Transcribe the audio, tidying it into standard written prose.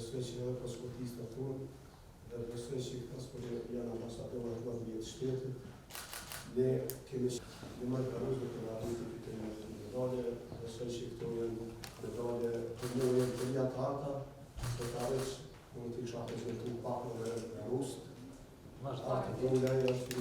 Besoj që edhe pasportistë të tonë dhe besoj që këta që janë ambasadorë të mjetë shtetit, ne kemi në më të karuzme të në arritë të këtë medalje, besoj që këto janë medalje të njërë të një të arta, të të arreq, unë të kisha prezentu pak në rustë, artë të një është